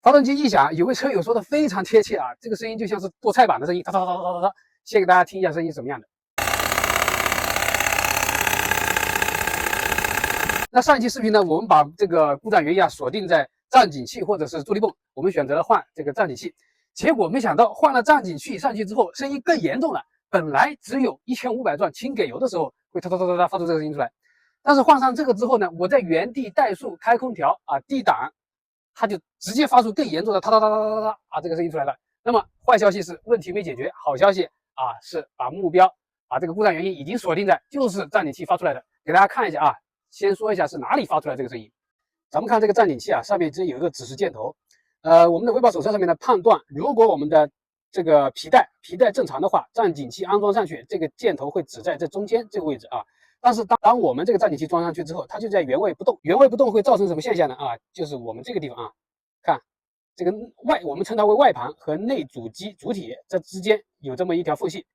发动机一响，有位车友说的非常贴切啊，这个声音就像是剁菜板的声音，哒哒哒哒哒哒。先给大家听一下声音是什么样的。那上一期视频呢，我们把这个故障原因啊锁定在站紧器或者是助力泵，我们选择了换这个站紧器，结果没想到换了站紧器上去之后，声音更严重了。本来只有1500转轻给油的时候会哒哒哒哒哒发出这个声音出来，但是换上这个之后呢，我在原地怠速开空调啊，D档，它就直接发出更严重的哒哒哒哒哒哒啊这个声音出来了。那么坏消息是问题没解决，好消息啊是把目标这个故障原因已经锁定在就是站紧器发出来的。给大家看一下啊。先说一下是哪里发出来这个声音。咱们看这个站紧器啊，上面这有一个指示箭头。我们的维保手册上面的判断，如果我们的这个皮带正常的话，站紧器安装上去，这个箭头会指在这中间这个位置啊。但是当我们这个站紧器装上去之后，它就在原位不动。原位不动会造成什么现象呢？就是我们这个地方啊，看这个我们称它为外盘和内主机主体这之间有这么一条缝隙。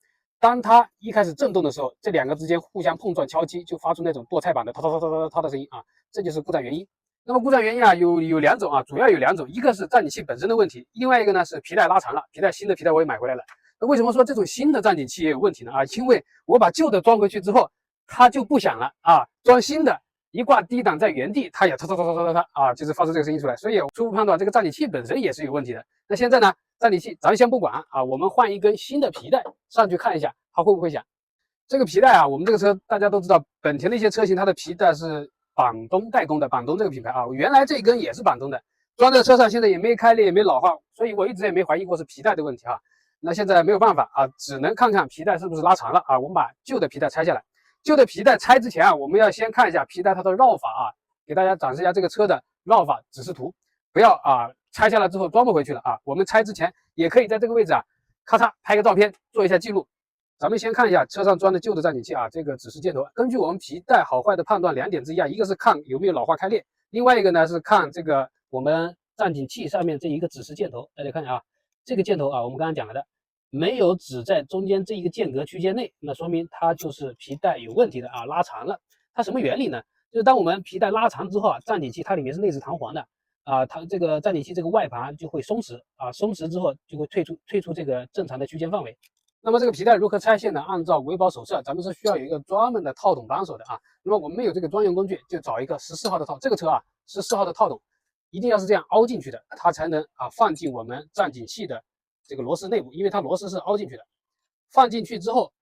当它一开始震动的时候，这两个之间互相碰撞敲击，就发出那种剁菜板的哒哒哒哒哒哒的声音啊，这就是故障原因。那么故障原因啊有两种啊，主要有两种，一个是站紧器本身的问题，另外一个呢是皮带拉长了，新的皮带我也买回来了。那为什么说这种新的站紧器也有问题呢？因为我把旧的装回去之后，它就不响了啊，装新的一挂低档在原地，它也哒哒哒哒哒哒啊，就是发出这个声音出来。所以初步判断这个站紧器本身也是有问题的。那现在呢？站紧器咱先不管啊，我们换一根新的皮带上去看一下，它会不会响？这个皮带啊，我们这个车大家都知道，本田的一些车型它的皮带是板东代工的，板东这个品牌啊，原来这根也是板东的，装在车上现在也没开裂也没老化，所以我一直也没怀疑过是皮带的问题啊。那现在没有办法啊，只能看看皮带是不是拉长了啊。我们把旧的皮带拆下来，旧的皮带拆之前啊，我们要先看一下皮带它的绕法啊，给大家展示一下这个车的绕法指示图，不要拆下来之后装不回去了啊！我们拆之前也可以在这个位置咔嚓拍个照片做一下记录。咱们先看一下车上装的旧的站紧器啊，这个指示箭头，根据我们皮带好坏的判断，2点之一一个是看有没有老化开裂，另外一个呢是看这个我们站紧器上面这一个指示箭头。大家看一下这个箭头我们刚刚讲了的，没有指在中间这一个间隔区间内，那说明它就是皮带有问题的拉长了。它什么原理呢？就是当我们皮带拉长之后站紧器它里面是内置弹簧的。它这个站紧器这个外盘就会松弛松弛之后就会退出这个正常的区间范围。那么这个皮带如何拆卸呢？按照维保手册，咱们是需要有一个专门的套筒扳手的那么我们没有这个专用工具，就找一个14号的套，这个车14号的套筒一定要是这样凹进去的，它才能放进我们站紧器的这个螺丝内部，因为它螺丝是凹进去的。放进去之后，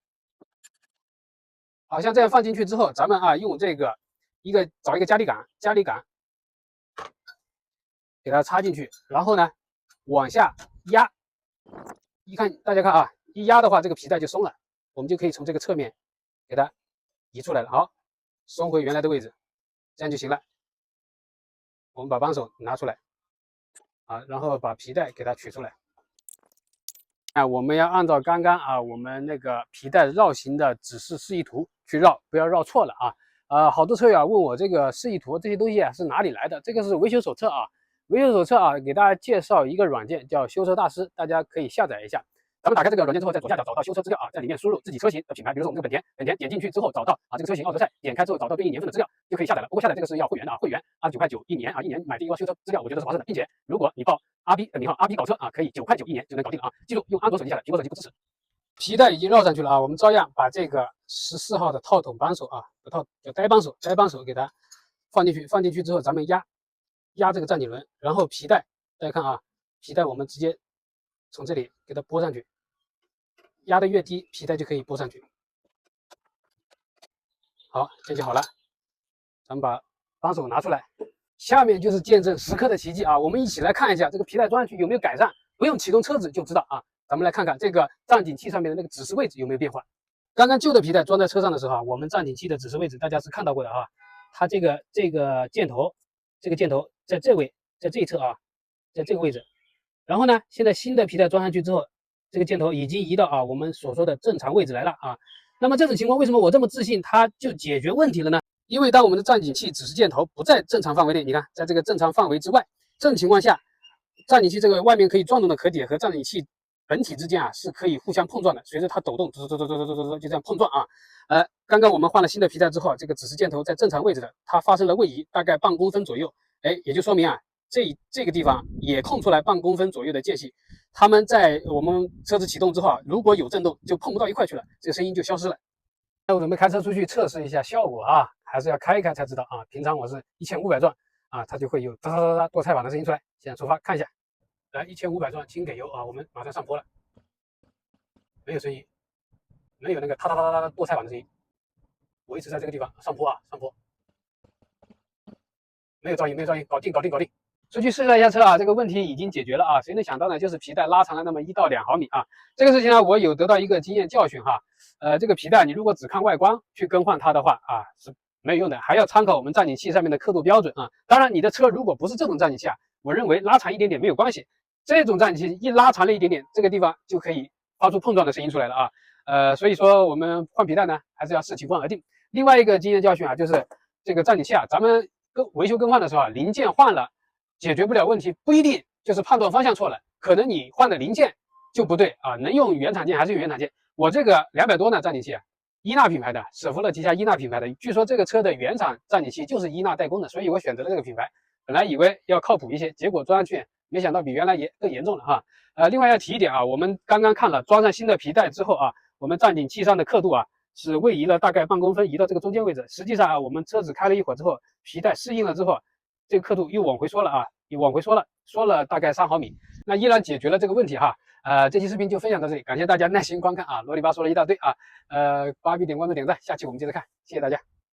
像这样放进去之后，咱们用这个找一个加力杆。给它插进去，然后呢往下压，大家看一压的话，这个皮带就松了，我们就可以从这个侧面给它移出来了。好，松回原来的位置，这样就行了。我们把扳手拿出来然后把皮带给它取出来。我们要按照刚刚我们那个皮带绕行的指示示意图去绕，不要绕错了好多车友问我这个示意图这些东西是哪里来的？这个是维修手册维修手册给大家介绍一个软件叫修车大师，大家可以下载一下。咱们打开这个软件之后，在左下角找到修车资料在里面输入自己车型的品牌，比如说我们这个本田点进去之后找到这个车型奥德赛，点开之后找到对应年份的资料就可以下载了。不过下载这个是要会员的会员29.9块1年1年买这一包修车资料，我觉得是划算的，并且如果你报阿 B 的名号阿 B 搞车可以9.9块1年就能搞定了记住用安卓手机下载，苹果手机不支持。皮带已经绕上去了我们照样把这个14号的套筒扳手不套叫呆扳手给它放进去之后，咱们压这个站紧轮，然后皮带大家看皮带我们直接从这里给它拨上去，压得越低，皮带就可以拨上去。好，这就好了。咱们把扳手拿出来，下面就是见证时刻的奇迹我们一起来看一下这个皮带装上去有没有改善，不用启动车子就知道咱们来看看这个站紧器上面的那个指示位置有没有变化。刚刚旧的皮带装在车上的时候我们站紧器的指示位置大家是看到过的它这个箭头在这位，在这一侧在这个位置。然后呢，现在新的皮带装上去之后，这个箭头已经移到我们所说的正常位置来了那么这种情况为什么我这么自信它就解决问题了呢？因为当我们的站紧器指示箭头不在正常范围内，你看在这个正常范围之外，这种情况下，站紧器这个外面可以转动的壳体和站紧器本体之间是可以互相碰撞的，随着它抖动，就这样碰撞刚刚我们换了新的皮带之后，这个指示箭头在正常位置的，它发生了位移，大概半公分左右，也就说明这个地方也空出来半公分左右的间隙，它们在我们车子启动之后啊，如果有震动就碰不到一块去了，这个声音就消失了。那我准备开车出去测试一下效果啊，还是要开一开才知道啊。平常我是1500转啊，它就会有哒哒哒哒剁菜板的声音出来。现在出发看一下，来1500转，轻给油啊，我们马上上坡了，没有声音，没有那个哒哒哒哒哒剁菜板的声音，维持在这个地方上坡啊，上坡。没有噪音，没有噪音，搞定，搞定，搞定。出去试了一下车啊，这个问题已经解决了啊。谁能想到呢？就是皮带拉长了那么1到2毫米啊。这个事情呢，我有得到一个经验教训哈。这个皮带你如果只看外观去更换它的话啊，是没有用的，还要参考我们站紧器上面的刻度标准啊。当然，你的车如果不是这种站紧器啊，我认为拉长一点点没有关系。这种站紧器一拉长了一点点，这个地方就可以发出碰撞的声音出来了啊。所以说我们换皮带呢，还是要视情况而定。另外一个经验教训啊，就是这个站紧器啊，咱们维修更换的时候啊，零件换了解决不了问题，不一定就是判断方向错了，可能你换的零件就不对啊，能用原厂件还是用原厂件。我这个200多呢站紧器啊，伊纳品牌的，史弗勒旗下伊纳品牌的，据说这个车的原厂站紧器就是伊纳代工的，所以我选择了这个品牌。本来以为要靠谱一些，结果装上去没想到比原来也更严重了哈。另外要提一点啊，我们刚刚看了装上新的皮带之后啊，我们站紧器上的刻度啊是位移了大概半公分，移到这个中间位置。实际上啊，我们车子开了一会儿之后，皮带适应了之后，这个刻度又往回缩了啊，又往回缩了大概3毫米，那依然解决了这个问题哈。这期视频就分享到这里，感谢大家耐心观看啊，啰里吧嗦了一大堆啊。八必点关注点赞，下期我们接着看，谢谢大家。